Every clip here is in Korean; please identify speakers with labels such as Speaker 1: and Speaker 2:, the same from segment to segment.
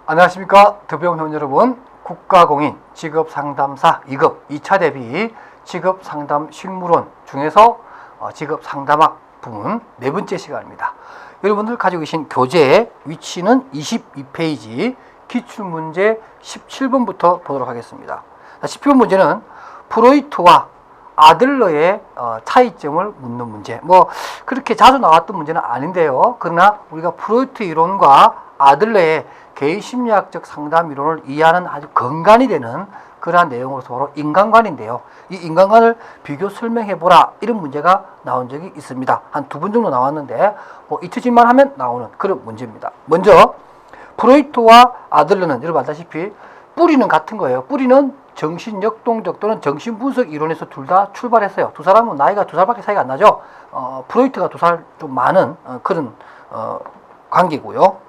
Speaker 1: 안녕하십니까 더병훈 여러분. 국가공인 직업상담사 2급 2차 대비 직업상담 실무론 중에서 직업상담학 부문 네 번째 시간입니다. 여러분들 가지고 계신 교재 위치는 22페이지 기출문제 17번부터 보도록 하겠습니다. 17번 문제는 프로이트와 아들러의 차이점을 묻는 문제. 그렇게 자주 나왔던 문제는 아닌데요. 그러나 우리가 프로이트 이론과 아들러의 개인 심리학적 상담 이론을 이해하는 아주 근간이 되는 그러한 내용으로서 바로 인간관인데요. 이 인간관을 비교 설명해보라, 이런 문제가 나온 적이 있습니다. 한 두 번 정도 나왔는데 잊혀질만 하면 나오는 그런 문제입니다. 먼저 프로이트와 아들러는 여러분 알다시피 뿌리는 같은 거예요. 뿌리는 정신역동적 또는 정신분석 이론에서 둘 다 출발했어요. 두 사람은 나이가 2살밖에 차이가 안 나죠. 프로이트가 2살 좀 많은 그런 관계고요.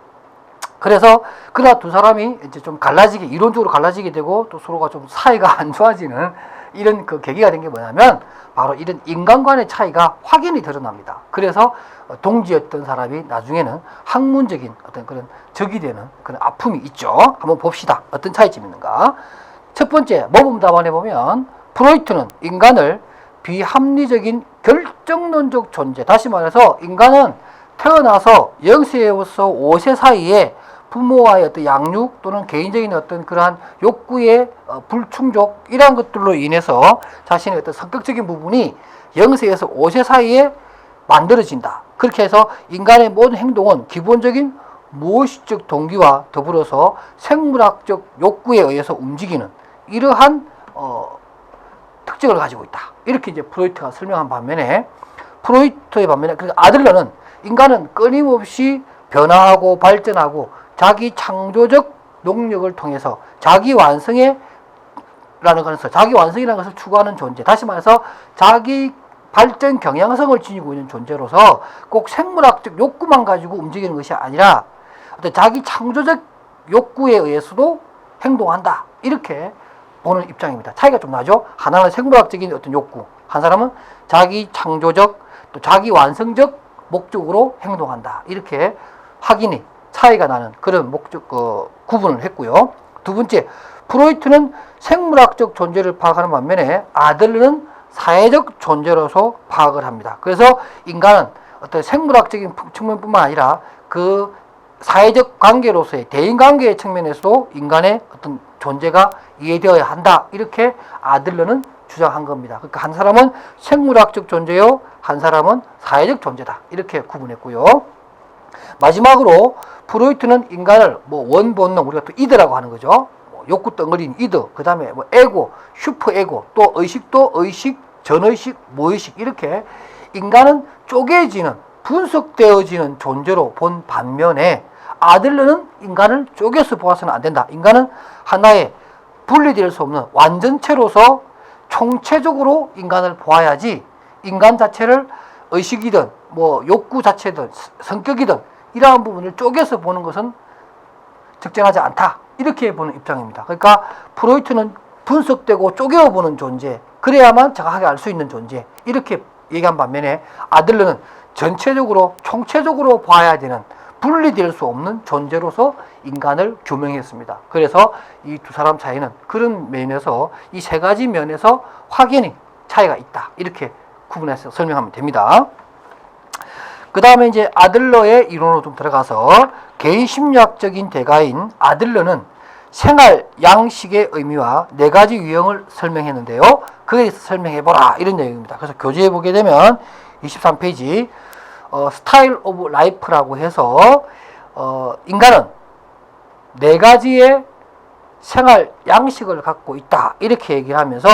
Speaker 1: 그래서 그러나 두 사람이 이제 좀 갈라지게, 이론적으로 갈라지게 되고 또 서로가 좀 사이가 안 좋아지는 이런 그 계기가 된 게 뭐냐면 바로 이런 인간관의 차이가 확연히 드러납니다. 그래서 동지였던 사람이 나중에는 학문적인 어떤 그런 적이 되는 그런 아픔이 있죠. 한번 봅시다. 어떤 차이점이 있는가. 첫 번째, 모범 답안에 보면 프로이트는 인간을 비합리적인 결정론적 존재, 다시 말해서 인간은 태어나서 0세에서 5세 사이에 부모와의 어떤 양육 또는 개인적인 어떤 그러한 욕구의 불충족, 이러한 것들로 인해서 자신의 어떤 성격적인 부분이 0세에서 5세 사이에 만들어진다. 그렇게 해서 인간의 모든 행동은 기본적인 무의식적 동기와 더불어서 생물학적 욕구에 의해서 움직이는 이러한 특징을 가지고 있다. 이렇게 이제 프로이트가 설명한 반면에, 그러니까 아들러는 인간은 끊임없이 변화하고 발전하고 자기 창조적 능력을 통해서 자기 완성이라는 것을 추구하는 존재, 다시 말해서 자기 발전 경향성을 지니고 있는 존재로서 꼭 생물학적 욕구만 가지고 움직이는 것이 아니라 어떤 자기 창조적 욕구에 의해서도 행동한다, 이렇게 보는 입장입니다. 차이가 좀 나죠. 하나는 생물학적인 어떤 욕구, 한 사람은 자기 창조적 또 자기 완성적 목적으로 행동한다, 이렇게 확인이 차이가 나는 그런 구분을 했고요. 두 번째, 프로이트는 생물학적 존재를 파악하는 반면에 아들러는 사회적 존재로서 파악을 합니다. 그래서 인간은 어떤 생물학적인 측면뿐만 아니라 그 사회적 관계로서의 대인관계의 측면에서도 인간의 어떤 존재가 이해되어야 한다, 이렇게 아들러는 주장한 겁니다. 그러니까 한 사람은 생물학적 존재요, 한 사람은 사회적 존재다, 이렇게 구분했고요. 마지막으로 프로이트는 인간을 원본능, 우리가 또 이드라고 하는 거죠. 욕구 덩어리인 이드, 그 다음에 에고, 슈퍼에고, 또 의식도 의식, 전의식, 무의식, 이렇게 인간은 쪼개지는, 분석되어지는 존재로 본 반면에 아들러는 인간을 쪼개서 보아서는 안 된다. 인간은 하나의 분리될 수 없는 완전체로서 총체적으로 인간을 보아야지 인간 자체를 의식이든 욕구 자체든 성격이든 이러한 부분을 쪼개서 보는 것은 적절하지 않다, 이렇게 보는 입장입니다. 그러니까 프로이트는 분석되고 쪼개어 보는 존재, 그래야만 정확하게 알 수 있는 존재, 이렇게 얘기한 반면에 아들러는 전체적으로 총체적으로 봐야 되는 분리될 수 없는 존재로서 인간을 규명했습니다. 그래서 이 두 사람 차이는 그런 면에서 이 세 가지 면에서 확연히 차이가 있다, 이렇게 구분해서 설명하면 됩니다. 그 다음에 이제 아들러의 이론으로 좀 들어가서 개인 심리학적인 대가인 아들러는 생활 양식의 의미와 네 가지 유형을 설명했는데요. 그에 대해서 설명해보라, 이런 내용입니다. 그래서 교재에 보게 되면 23페이지 스타일 오브 라이프라고 해서 인간은 네 가지의 생활 양식을 갖고 있다, 이렇게 얘기를 하면서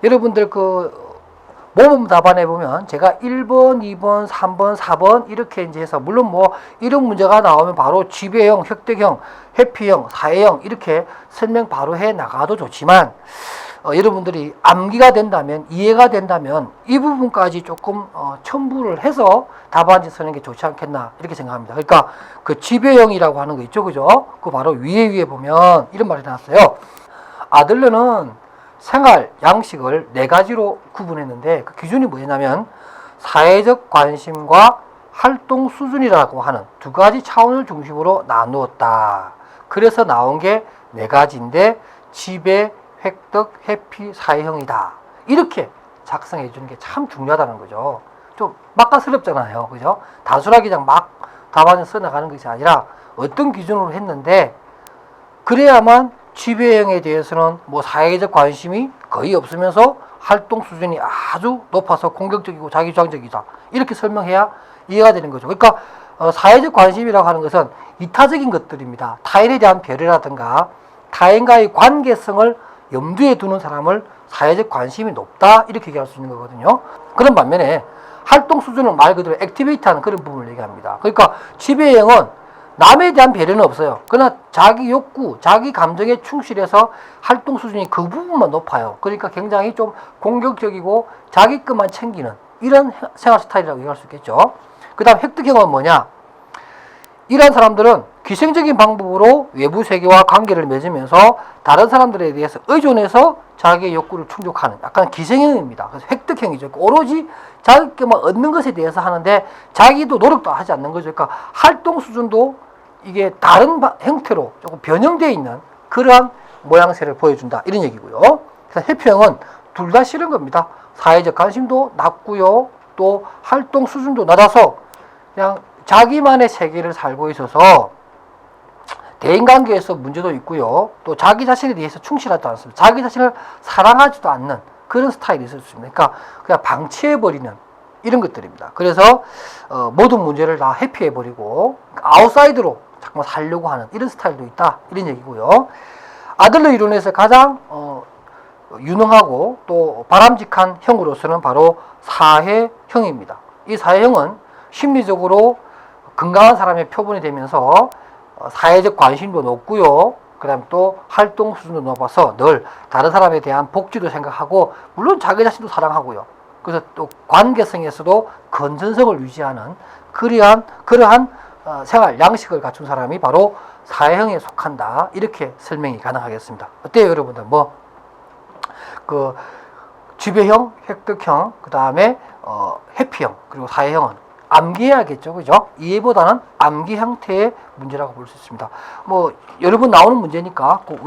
Speaker 1: 여러분들 모범 답안에 보면 제가 1번, 2번, 3번, 4번 이렇게 이제 해서, 물론 이런 문제가 나오면 바로 지배형, 획득형, 회피형, 사회형 이렇게 설명 바로 해 나가도 좋지만 여러분들이 암기가 된다면, 이해가 된다면 이 부분까지 조금 첨부를 해서 답안지 쓰는 게 좋지 않겠나, 이렇게 생각합니다. 그러니까 그 지배형이라고 하는 거 있죠, 그죠? 그 바로 위에 보면 이런 말이 나왔어요. 아들러는 생활 양식을 네 가지로 구분했는데 그 기준이 뭐냐면 사회적 관심과 활동 수준이라고 하는 두 가지 차원을 중심으로 나누었다. 그래서 나온 게 네 가지인데 지배, 획득, 회피, 사회형이다. 이렇게 작성해 주는 게 참 중요하다는 거죠. 좀 막가스럽잖아요. 그죠? 단순하게 그냥 막 답안을 써나가는 것이 아니라 어떤 기준으로 했는데 그래야만 지배형에 대해서는 뭐 사회적 관심이 거의 없으면서 활동 수준이 아주 높아서 공격적이고 자기주장적이다. 이렇게 설명해야 이해가 되는 거죠. 그러니까 사회적 관심이라고 하는 것은 이타적인 것들입니다. 타인에 대한 배려라든가 타인과의 관계성을 염두에 두는 사람을 사회적 관심이 높다 이렇게 얘기할 수 있는 거거든요. 그런 반면에 활동 수준을 말 그대로 액티베이트하는 그런 부분을 얘기합니다. 그러니까 지배형은 남에 대한 배려는 없어요. 그러나 자기 욕구, 자기 감정에 충실해서 활동 수준이 그 부분만 높아요. 그러니까 굉장히 좀 공격적이고 자기 것만 챙기는 이런 생활 스타일이라고 얘기할 수 있겠죠. 그 다음 획득형은 뭐냐? 이런 사람들은 기생적인 방법으로 외부 세계와 관계를 맺으면서 다른 사람들에 대해서 의존해서 자기의 욕구를 충족하는 약간 기생형입니다. 그래서 획득형이죠. 오로지 자기 것만 얻는 것에 대해서 하는데 자기도 노력도 하지 않는 거죠. 그러니까 활동 수준도 이게 다른 형태로 조금 변형되어 있는 그러한 모양새를 보여준다. 이런 얘기고요. 그래서 회피형은 둘 다 싫은 겁니다. 사회적 관심도 낮고요. 또 활동 수준도 낮아서 그냥 자기만의 세계를 살고 있어서 대인관계에서 문제도 있고요. 또 자기 자신에 대해서 충실하지 않습니다. 자기 자신을 사랑하지도 않는 그런 스타일이 있을 수 있습니다. 그러니까 그냥 방치해버리는 이런 것들입니다. 그래서 모든 문제를 다 회피해버리고 아웃사이드로 자꾸 살려고 하는 이런 스타일도 있다. 이런 얘기고요. 아들러 이론에서 가장 유능하고 또 바람직한 형으로서는 바로 사회형입니다. 이 사회형은 심리적으로 건강한 사람의 표본이 되면서 사회적 관심도 높고요. 그 다음에 또 활동 수준도 높아서 늘 다른 사람에 대한 복지도 생각하고 물론 자기 자신도 사랑하고요. 그래서 또 관계성에서도 건전성을 유지하는 그러한 생활 양식을 갖춘 사람이 바로 사회형에 속한다. 이렇게 설명이 가능하겠습니다. 어때요, 여러분들? 그 지배형, 획득형, 그 다음에 회피형, 그리고 사회형은 암기해야겠죠, 그죠? 이해보다는 암기 형태의 문제라고 볼 수 있습니다. 여러 번 나오는 문제니까 꼭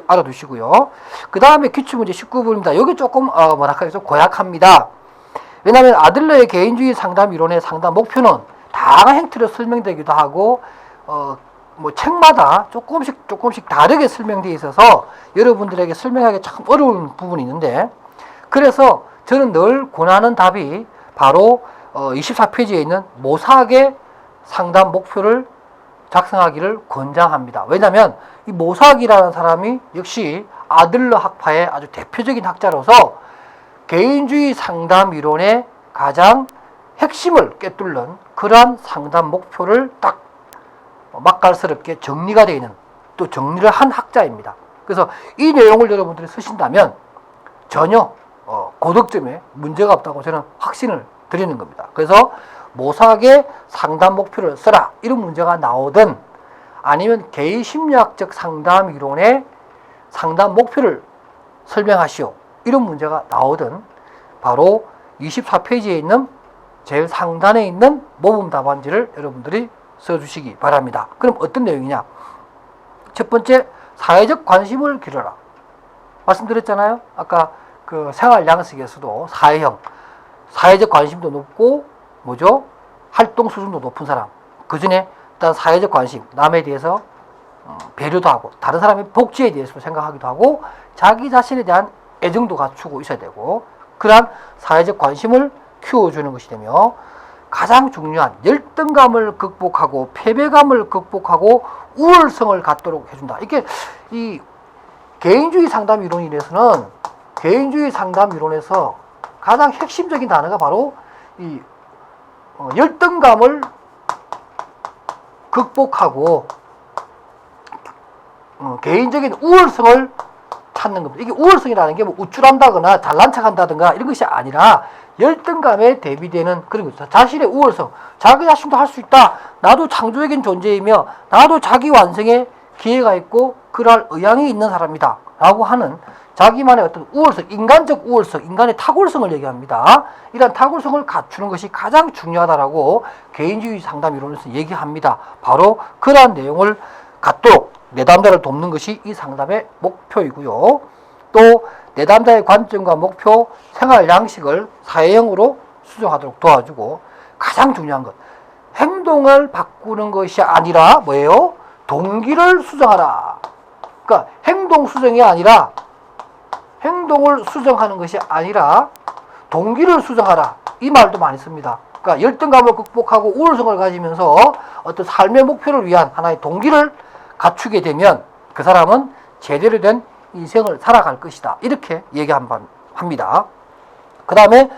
Speaker 1: 알아두시고요. 그 다음에 기출문제 19번입니다. 여기 조금 좀 고약합니다. 왜냐하면 아들러의 개인주의 상담 이론의 상담 목표는 다양한 형태로 설명되기도 하고 책마다 조금씩 다르게 설명되어 있어서 여러분들에게 설명하기 참 어려운 부분이 있는데 그래서 저는 늘 권하는 답이 바로 24페이지에 있는 모사학의 상담 목표를 작성하기를 권장합니다. 왜냐하면 이 모사학이라는 사람이 역시 아들러 학파의 아주 대표적인 학자로서 개인주의 상담 이론의 가장 핵심을 꿰뚫는 그러한 상담 목표를 딱 맛깔스럽게 정리가 되어 있는 또 정리를 한 학자입니다. 그래서 이 내용을 여러분들이 쓰신다면 전혀 고득점에 문제가 없다고 저는 확신을 드리는 겁니다. 그래서 모사학의 상담 목표를 써라 이런 문제가 나오든 아니면 개인 심리학적 상담 이론의 상담 목표를 설명하시오 이런 문제가 나오든 바로 24페이지에 있는 제일 상단에 있는 모범 답안지를 여러분들이 써주시기 바랍니다. 그럼 어떤 내용이냐? 첫 번째, 사회적 관심을 기르라. 말씀드렸잖아요. 아까 그 생활 양식에서도 사회형, 사회적 관심도 높고 활동 수준도 높은 사람. 그 중에 일단 사회적 관심, 남에 대해서 배려도 하고 다른 사람의 복지에 대해서 생각하기도 하고 자기 자신에 대한 애정도 갖추고 있어야 되고 그러한 사회적 관심을 키워주는 것이 되며 가장 중요한 열등감을 극복하고 패배감을 극복하고 우월성을 갖도록 해준다. 이게 이 개인주의 상담 이론에서는 개인주의 상담 이론에서 가장 핵심적인 단어가 바로 이 열등감을 극복하고 개인적인 우월성을 찾는 겁니다. 이게 우월성이라는 게 우쭐한다거나 잘난 척한다든가 이런 것이 아니라 열등감에 대비되는 그런 거죠. 자신의 우월성, 자기 자신도 할 수 있다. 나도 창조적인 존재이며 나도 자기 완성의 기회가 있고 그럴 의향이 있는 사람이다. 라고 하는 자기만의 어떤 우월성, 인간적 우월성, 인간의 탁월성을 얘기합니다. 이런 탁월성을 갖추는 것이 가장 중요하다라고 개인주의 상담 이론에서 얘기합니다. 바로 그러한 내용을 갖도록 내담자를 돕는 것이 이 상담의 목표이고요. 또 내담자의 관점과 목표, 생활 양식을 사회형으로 수정하도록 도와주고, 가장 중요한 것, 행동을 바꾸는 것이 아니라 뭐예요? 동기를 수정하라. 그러니까 행동 수정이 아니라, 행동을 수정하는 것이 아니라 동기를 수정하라. 이 말도 많이 씁니다. 그러니까 열등감을 극복하고 우울성을 가지면서 어떤 삶의 목표를 위한 하나의 동기를 갖추게 되면 그 사람은 제대로 된 인생을 살아갈 것이다. 이렇게 얘기합니다. 그 다음에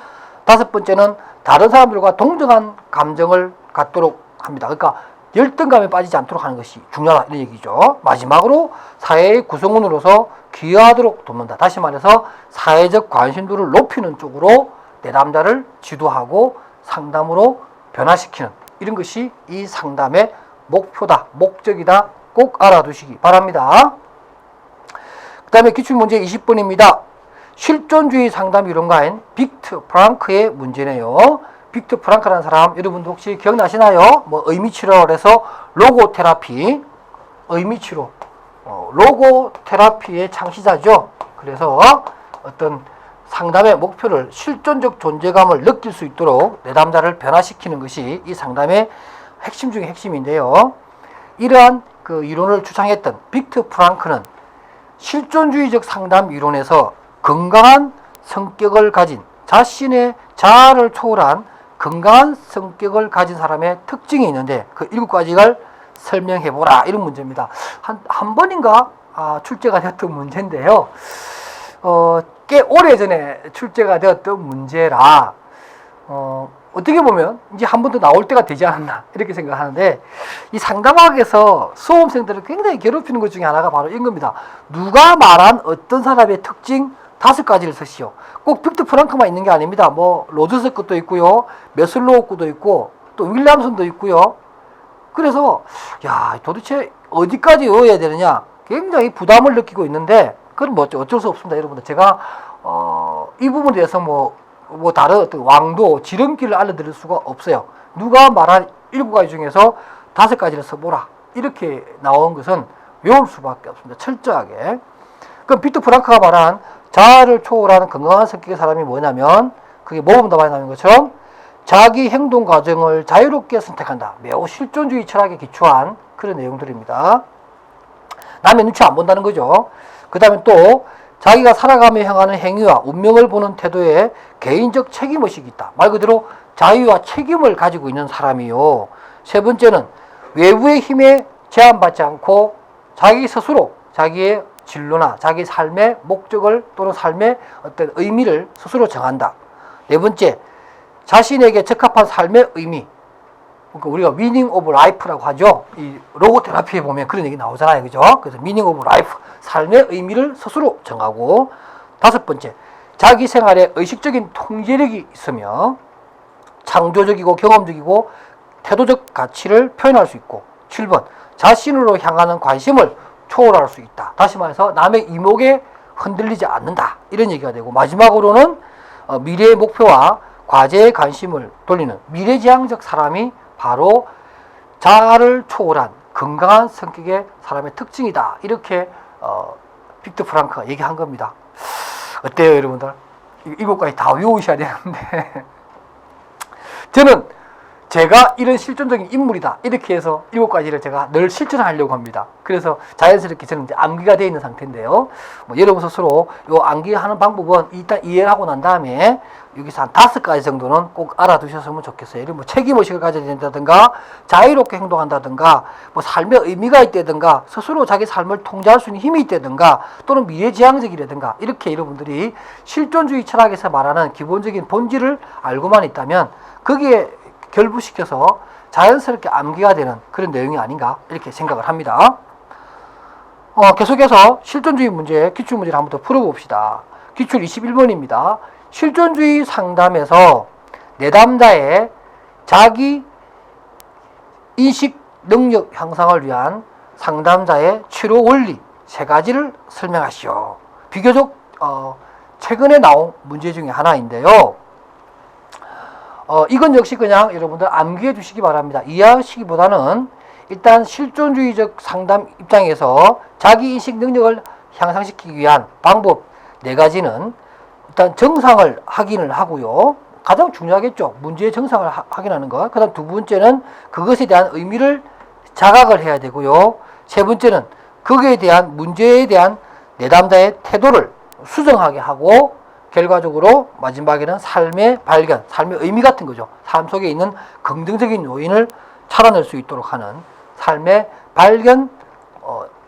Speaker 1: 5번째는 다른 사람들과 동등한 감정을 갖도록 합니다. 그러니까 열등감에 빠지지 않도록 하는 것이 중요하다. 이런 얘기죠. 마지막으로 사회의 구성원으로서 기여하도록 돕는다. 다시 말해서 사회적 관심도를 높이는 쪽으로 내담자를 지도하고 상담으로 변화시키는, 이런 것이 이 상담의 목표다, 목적이다. 꼭 알아두시기 바랍니다. 그 다음에 기출문제 20번입니다. 실존주의 상담 이론가인 빅트 프랑크의 문제네요. 빅트 프랑크라는 사람 여러분도 혹시 기억나시나요? 뭐 의미치료를 해서 로고테라피, 의미치료, 로고테라피의 창시자죠. 그래서 어떤 상담의 목표를, 실존적 존재감을 느낄 수 있도록 내담자를 변화시키는 것이 이 상담의 핵심 중의 핵심인데요. 이러한 그 이론을 주창했던 빅트 프랑크는 실존주의적 상담 이론에서 건강한 성격을 가진, 자신의 자아를 초월한 건강한 성격을 가진 사람의 특징이 있는데 그 7가지를 설명해보라, 이런 문제입니다. 한 번인가 출제가 되었던 문제인데요. 꽤 오래전에 출제가 되었던 문제라 어떻게 보면 이제 한 번 더 나올 때가 되지 않았나, 이렇게 생각하는데, 이 상담학에서 수험생들을 굉장히 괴롭히는 것 중에 하나가 바로 이런 겁니다. 누가 말한 어떤 사람의 특징 5가지를 쓰시오. 꼭 빅트 프랑크만 있는 게 아닙니다. 뭐 로저스 것도 있고요, 메슬로우 것도 있고, 또 윌리엄슨도 있고요. 그래서 도대체 어디까지 외워야 되느냐, 굉장히 부담을 느끼고 있는데, 그건 뭐 어쩔 수 없습니다. 여러분들, 제가 이 부분에 대해서 뭐 다른 어떤 왕도, 지름길을 알려드릴 수가 없어요. 누가 말한 7가지 중에서 5가지를 써보라, 이렇게 나온 것은 외울 수밖에 없습니다. 철저하게. 그럼 빅트 프랑크가 말한 자아를 초월하는 건강한 성격의 사람이 뭐냐면, 그게 모범도 많이 나오는 것처럼 자기 행동 과정을 자유롭게 선택한다. 매우 실존주의 철학에 기초한 그런 내용들입니다. 남의 눈치 안 본다는 거죠. 그 다음에 또 자기가 살아가며 향하는 행위와 운명을 보는 태도에 개인적 책임의식이 있다. 말 그대로 자유와 책임을 가지고 있는 사람이요. 3번째는 외부의 힘에 제한받지 않고 자기 스스로 자기의 진로나 자기 삶의 목적을 또는 삶의 어떤 의미를 스스로 정한다. 4번째, 자신에게 적합한 삶의 의미, 그러니까 우리가 meaning of life라고 하죠. 이 로고테라피에 보면 그런 얘기 나오잖아요. 그죠? 그래서 meaning of life, 삶의 의미를 스스로 정하고, 5번째, 자기 생활에 의식적인 통제력이 있으며 창조적이고 경험적이고 태도적 가치를 표현할 수 있고, 7번, 자신으로 향하는 관심을 초월할 수 있다. 다시 말해서 남의 이목에 흔들리지 않는다. 이런 얘기가 되고, 마지막으로는 미래의 목표와 과제에 관심을 돌리는 미래지향적 사람이 바로 자아를 초월한 건강한 성격의 사람의 특징이다. 이렇게 빅트 프랑크가 얘기한 겁니다. 어때요, 여러분들? 7가지 다 외우셔야 되는데 저는 제가 이런 실존적인 인물이다, 이렇게 해서 7가지를 제가 늘 실천하려고 합니다. 그래서 자연스럽게 저는 이제 암기가 되어 있는 상태인데요. 뭐 여러분 스스로 요 암기하는 방법은 일단 이해를 하고 난 다음에 여기서 한 5가지 정도는 꼭 알아두셨으면 좋겠어요. 예를 뭐 책임의식을 가져야 된다든가, 자유롭게 행동한다든가, 뭐 삶의 의미가 있다든가, 스스로 자기 삶을 통제할 수 있는 힘이 있다든가, 또는 미래지향적이라든가, 이렇게 여러분들이 실존주의 철학에서 말하는 기본적인 본질을 알고만 있다면 거기에 결부시켜서 자연스럽게 암기가 되는 그런 내용이 아닌가, 이렇게 생각을 합니다. 계속해서 실존주의 문제, 기출문제를 한번 더 풀어봅시다. 기출 21번입니다. 실존주의 상담에서 내담자의 자기 인식 능력 향상을 위한 상담자의 치료 원리 3가지를 설명하시오. 비교적 최근에 나온 문제 중에 하나인데요. 이건 역시 그냥 여러분들 암기해 주시기 바랍니다. 이해하시기보다는 일단 실존주의적 상담 입장에서 자기인식 능력을 향상시키기 위한 방법 4가지는 일단 정상을 확인을 하고요. 가장 중요하겠죠. 문제의 정상을 확인하는 것. 그 다음 2번째는 그것에 대한 의미를 자각을 해야 되고요. 3번째는 거기에 대한 문제에 대한 내담자의 태도를 수정하게 하고 결과적으로 마지막에는 삶의 발견, 삶의 의미 같은 거죠. 삶 속에 있는 긍정적인 요인을 찾아낼 수 있도록 하는 삶의 발견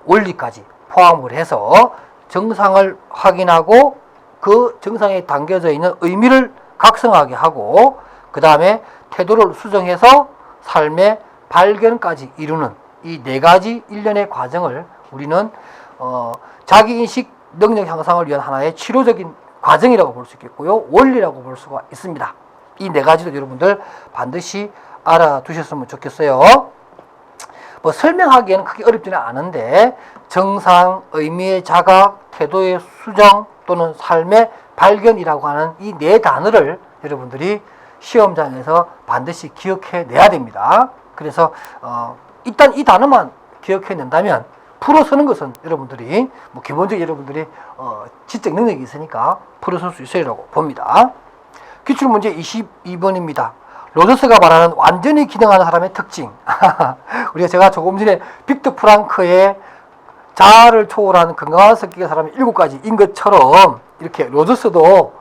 Speaker 1: 원리까지 포함을 해서 정상을 확인하고 그 정상에 담겨져 있는 의미를 각성하게 하고 그 다음에 태도를 수정해서 삶의 발견까지 이루는 이 4가지 일련의 과정을 우리는 자기인식 능력 향상을 위한 하나의 치료적인 과정이라고 볼 수 있겠고요. 원리라고 볼 수가 있습니다. 이 4가지도 여러분들 반드시 알아두셨으면 좋겠어요. 뭐 설명하기에는 크게 어렵지는 않은데 정상, 의미의 자각, 태도의 수정 또는 삶의 발견이라고 하는 이 4단어를 여러분들이 시험장에서 반드시 기억해내야 됩니다. 그래서 일단 이 단어만 기억해낸다면 풀어서는 것은 여러분들이 뭐 기본적으로 여러분들이 지적 능력이 있으니까 풀어설 수 있으리라고 봅니다. 기출문제 22번입니다. 로저스가 말하는 완전히 기능하는 사람의 특징. 제가 조금 전에 빅터 프랑크의 자아를 초월하는 건강한 성격의 사람이 7가지인 것처럼 이렇게 로저스도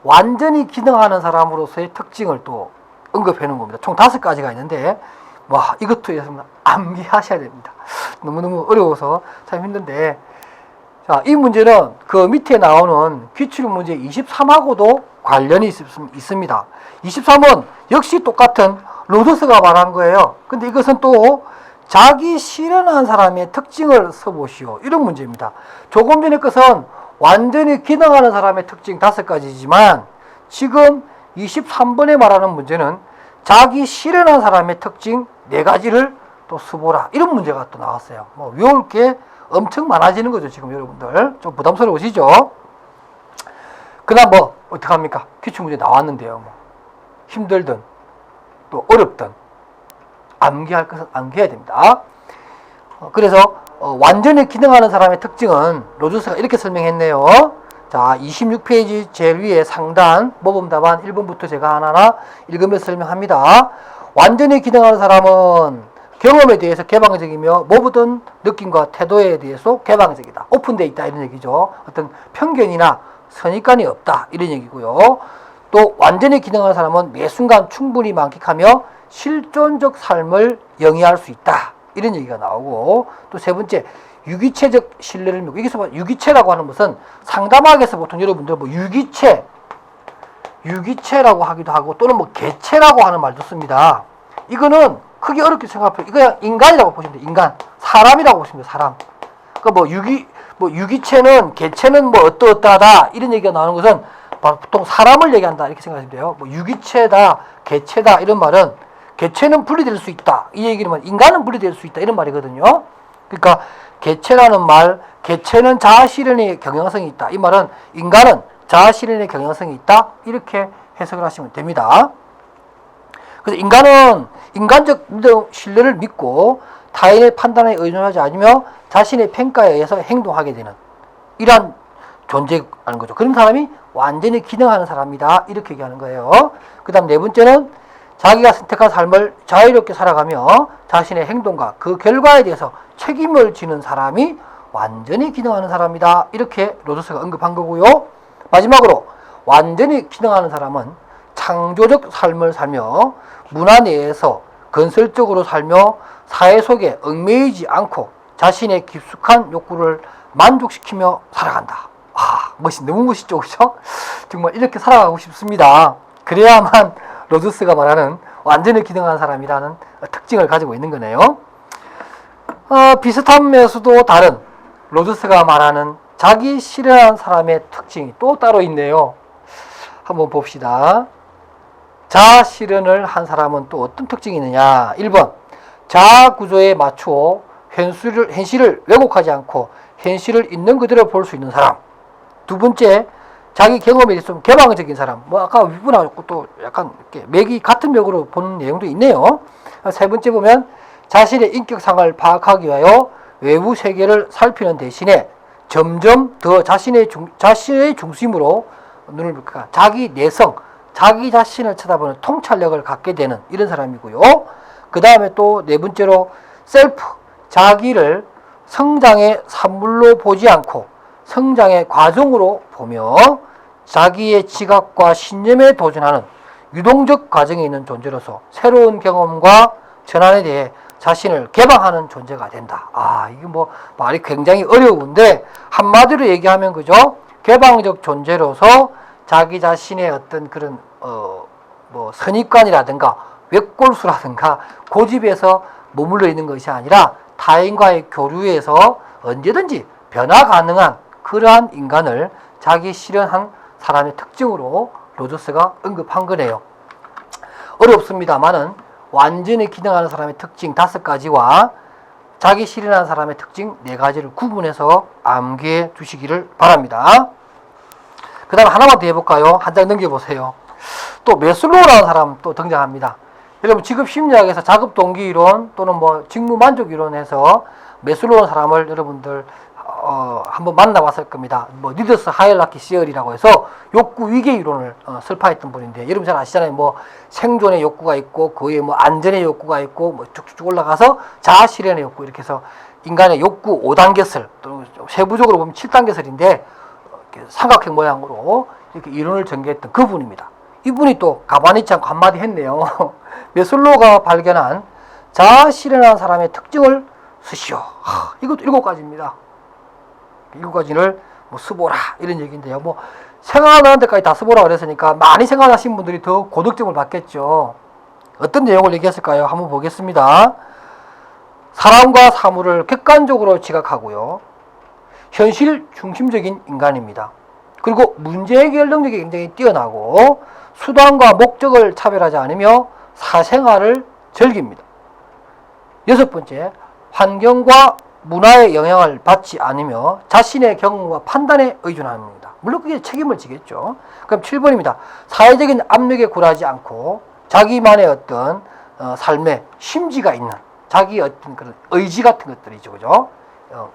Speaker 1: 완전히 기능하는 사람으로서의 특징을 또 언급해 놓은 겁니다. 총 5가지가 있는데 이것도 여러분 암기하셔야 됩니다. 너무너무 어려워서 참 힘든데, 자, 이 문제는 그 밑에 나오는 기출문제 23하고도 관련이 있습니다. 23은 역시 똑같은 로저스가 말한 거예요. 근데 이것은 또 자기 실현한 사람의 특징을 써보시오. 이런 문제입니다. 조금 전에 것은 완전히 기능하는 사람의 특징 5가지지만 지금 23번에 말하는 문제는 자기 실현한 사람의 특징 4가지를 또 써보라. 이런 문제가 또 나왔어요. 외울 게 엄청 많아지는 거죠. 지금 여러분들. 좀 부담스러우시죠? 그다음 어떡합니까? 기출문제 나왔는데요. 힘들든 또 어렵든 암기할 것은 암기해야 됩니다. 그래서 완전히 기능하는 사람의 특징은 로저스가 이렇게 설명했네요. 자, 26페이지 제일 위에 상단 모범 답안 1번부터 제가 하나하나 읽으면서 설명합니다. 완전히 기능하는 사람은 경험에 대해서 개방적이며 모든 느낌과 태도에 대해서 개방적이다. 오픈되어 있다 이런 얘기죠. 어떤 편견이나 선입관이 없다 이런 얘기고요. 또 완전히 기능하는 사람은 매 순간 충분히 만끽하며 실존적 삶을 영위할 수 있다 이런 얘기가 나오고, 또 3번째 유기체적 신뢰를 믿고, 여기서 유기체라고 하는 것은 상담학에서 보통 여러분들 유기체라고 하기도 하고 또는 개체라고 하는 말도 씁니다. 이거는 크게 어렵게 생각하면 이거 그냥 인간이라고 보시면 돼요. 인간, 사람이라고 보시면 돼요. 사람. 유기체는 개체는 어떠하다 이런 얘기가 나오는 것은 보통 사람을 얘기한다 이렇게 생각하시면 돼요. 유기체다, 개체다 이런 말은 개체는 분리될 수 있다 이 얘기는 인간은 분리될 수 있다 이런 말이거든요. 그러니까 개체라는 말, 개체는 자아실현의 경향성이 있다 이 말은 인간은 자아실현의 경향성이 있다 이렇게 해석을 하시면 됩니다. 그래서 인간은 인간적 신뢰를 믿고 타인의 판단에 의존하지 않으며 자신의 평가에 의해서 행동하게 되는 이러한 존재라는 거죠. 그런 사람이 완전히 기능하는 사람이다 이렇게 얘기하는 거예요. 그 다음 4번째는 자기가 선택한 삶을 자유롭게 살아가며 자신의 행동과 그 결과에 대해서 책임을 지는 사람이 완전히 기능하는 사람이다 이렇게 로저스가 언급한 거고요. 마지막으로 완전히 기능하는 사람은 창조적 삶을 살며 문화 내에서 건설적으로 살며 사회 속에 얽매이지 않고 자신의 깊숙한 욕구를 만족시키며 살아간다. 너무 멋있죠, 그렇죠? 정말 이렇게 살아가고 싶습니다. 그래야만 로저스가 말하는 완전히 기능하는 사람이라는 특징을 가지고 있는 거네요. 비슷하면서도 다른 로저스가 말하는 자기 실현한 사람의 특징이 또 따로 있네요. 한번 봅시다. 자아 실현을 한 사람은 또 어떤 특징이 있느냐. 1번, 자아 구조에 맞추어 현실을 왜곡하지 않고 현실을 있는 그대로 볼 수 있는 사람. 2번째, 자기 경험에 대해서 좀 개방적인 사람. 아까 윗분하고 또 약간 이렇게 맥이 같은 맥으로 보는 내용도 있네요. 3번째 보면 자신의 인격상을 파악하기 위하여 외부 세계를 살피는 대신에 점점 더 자신의 중심으로 눈을 볼까, 자기 내성, 자기 자신을 쳐다보는 통찰력을 갖게 되는 이런 사람이고요. 그 다음에 또 네 번째로 셀프, 자기를 성장의 산물로 보지 않고 성장의 과정으로 보며 자기의 지각과 신념에 도전하는 유동적 과정에 있는 존재로서 새로운 경험과 전환에 대해 자신을 개방하는 존재가 된다. 이게 뭐 말이 굉장히 어려운데 한마디로 얘기하면 그죠? 개방적 존재로서 자기 자신의 어떤 그런 뭐 선입관이라든가 외골수라든가 고집에서 머물러 있는 것이 아니라 타인과의 교류에서 언제든지 변화 가능한 그러한 인간을 자기 실현한 사람의 특징으로 로저스가 언급한 거네요. 어렵습니다만은 완전히 기능하는 사람의 특징 5가지와 자기 실현한 사람의 특징 4가지를 구분해서 암기해 주시기를 바랍니다. 그 다음 하나만 더 해볼까요? 한 장 넘겨보세요. 또 매슬로우라는 사람 또 등장합니다. 여러분 직업심리학에서 작업동기이론 또는 뭐 직무만족이론에서 매슬로우라는 사람을 여러분들 한번 만나봤을 겁니다. 뭐 니더스 하이라키 시얼이라고 해서 욕구 위계 이론을 설파했던 분인데 여러분 잘 아시잖아요. 뭐 생존의 욕구가 있고 그의 뭐 안전의 욕구가 있고 뭐 쭉쭉 올라가서 자아 실현의 욕구 이렇게 해서 인간의 욕구 5단계설 또 세부적으로 보면 7단계설인데 삼각형 모양으로 이렇게 이론을 전개했던 그분입니다. 이분이 또 가만히 있지 않고 한마디 했네요. 매슬로우가 발견한 자아 실현한 사람의 특징을 쓰시오. 이것도 7가지입니다. 7가지를 뭐 쓰보라 이런 얘기인데요. 뭐 생각나는 데까지 다 쓰보라 그랬으니까 많이 생각하신 분들이 더 고득점을 받겠죠. 어떤 내용을 얘기했을까요? 한번 보겠습니다. 사람과 사물을 객관적으로 지각하고요. 현실 중심적인 인간입니다. 그리고 문제 해결 능력이 굉장히 뛰어나고 수단과 목적을 차별하지 않으며 사생활을 즐깁니다. 6번째, 환경과 문화의 영향을 받지 않으며 자신의 경험과 판단에 의존합니다. 물론 그게 책임을 지겠죠. 그럼 7번입니다. 사회적인 압력에 굴하지 않고 자기만의 어떤 삶에 심지가 있는 자기 어떤 그런 의지 같은 것들이죠. 그죠?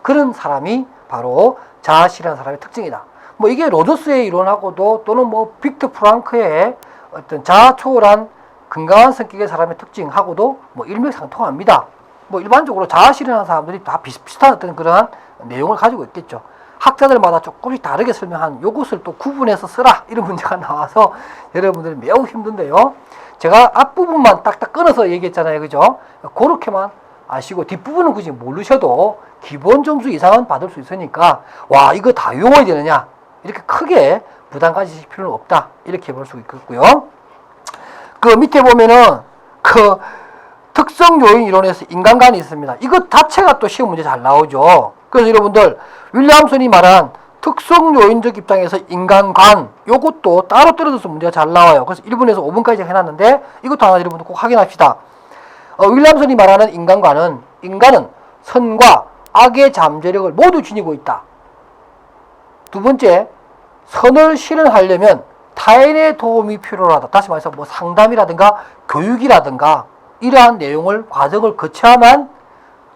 Speaker 1: 그런 사람이 바로 자아 실현한 사람의 특징이다. 뭐 이게 로저스의 이론하고도 또는 뭐 빅터 프랑크의 어떤 자아 초월한 건강한 성격의 사람의 특징하고도 뭐 일맥상통합니다. 뭐 일반적으로 자아 실현한 사람들이 다 비슷비슷한 어떤 그러한 내용을 가지고 있겠죠. 학자들마다 조금씩 다르게 설명한 요것을 또 구분해서 쓰라 이런 문제가 나와서 여러분들이 매우 힘든데요. 제가 앞부분만 딱딱 끊어서 얘기했잖아요. 그죠? 그렇게만 아시고 뒷부분은 굳이 모르셔도 기본 점수 이상은 받을 수 있으니까 와 이거 다 외워야 되느냐 이렇게 크게 부담 가지실 필요는 없다 이렇게 볼 수 있겠고요. 그 밑에 보면은 그 특성 요인 이론에서 인간관이 있습니다. 이것 자체가 또 시험 문제 잘 나오죠. 그래서 여러분들 윌리엄슨이 말한 특성 요인적 입장에서 인간관 요것도 따로 떨어져서 문제가 잘 나와요. 그래서 1분에서 5분까지 해놨는데 이것도 하나 여러분들 꼭 확인합시다. 윌리엄슨이 말하는 인간관은 인간은 선과 악의 잠재력을 모두 지니고 있다. 2번째, 선을 실현하려면 타인의 도움이 필요하다. 다시 말해서 뭐 상담이라든가 교육이라든가 이러한 내용을 과정을 거쳐야만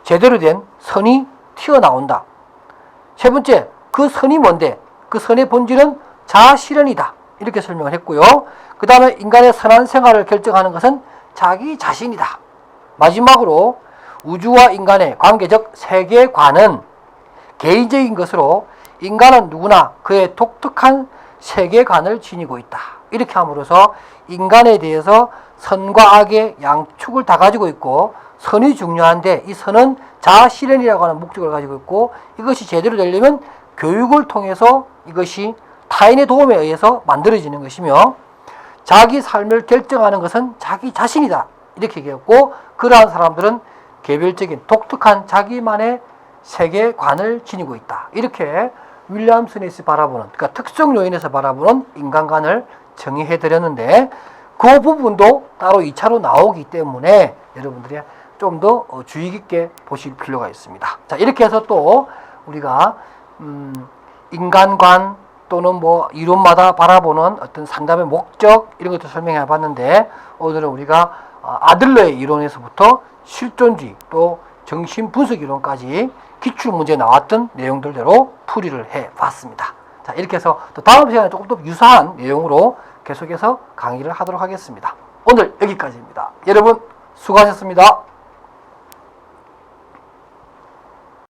Speaker 1: 제대로 된 선이 튀어나온다. 3번째, 그 선이 뭔데? 그 선의 본질은 자아 실현이다. 이렇게 설명을 했고요. 그 다음에 인간의 선한 생활을 결정하는 것은 자기 자신이다. 마지막으로 우주와 인간의 관계적 세계관은 개인적인 것으로 인간은 누구나 그의 독특한 세계관을 지니고 있다. 이렇게 함으로써 인간에 대해서 선과 악의 양축을 다 가지고 있고 선이 중요한데 이 선은 자아 실현이라고 하는 목적을 가지고 있고 이것이 제대로 되려면 교육을 통해서 이것이 타인의 도움에 의해서 만들어지는 것이며 자기 삶을 결정하는 것은 자기 자신이다. 이렇게 얘기했고 그러한 사람들은 개별적인 독특한 자기만의 세계관을 지니고 있다. 이렇게 윌리엄 스미스 바라보는 그러니까 특성 요인에서 바라보는 인간관을 정의해 드렸는데 그 부분도 따로 2차로 나오기 때문에 여러분들이 좀 더 주의 깊게 보실 필요가 있습니다. 자, 이렇게 해서 또 우리가 인간관 또는 뭐 이론마다 바라보는 어떤 상담의 목적 이런 것도 설명해 봤는데 오늘은 우리가 아들러의 이론에서부터 실존주의 또 정신분석 이론까지 기출문제에 나왔던 내용들대로 풀이를 해봤습니다. 자, 이렇게 해서 또 다음 시간에 조금 더 유사한 내용으로 계속해서 강의를 하도록 하겠습니다. 오늘 여기까지입니다. 여러분 수고하셨습니다.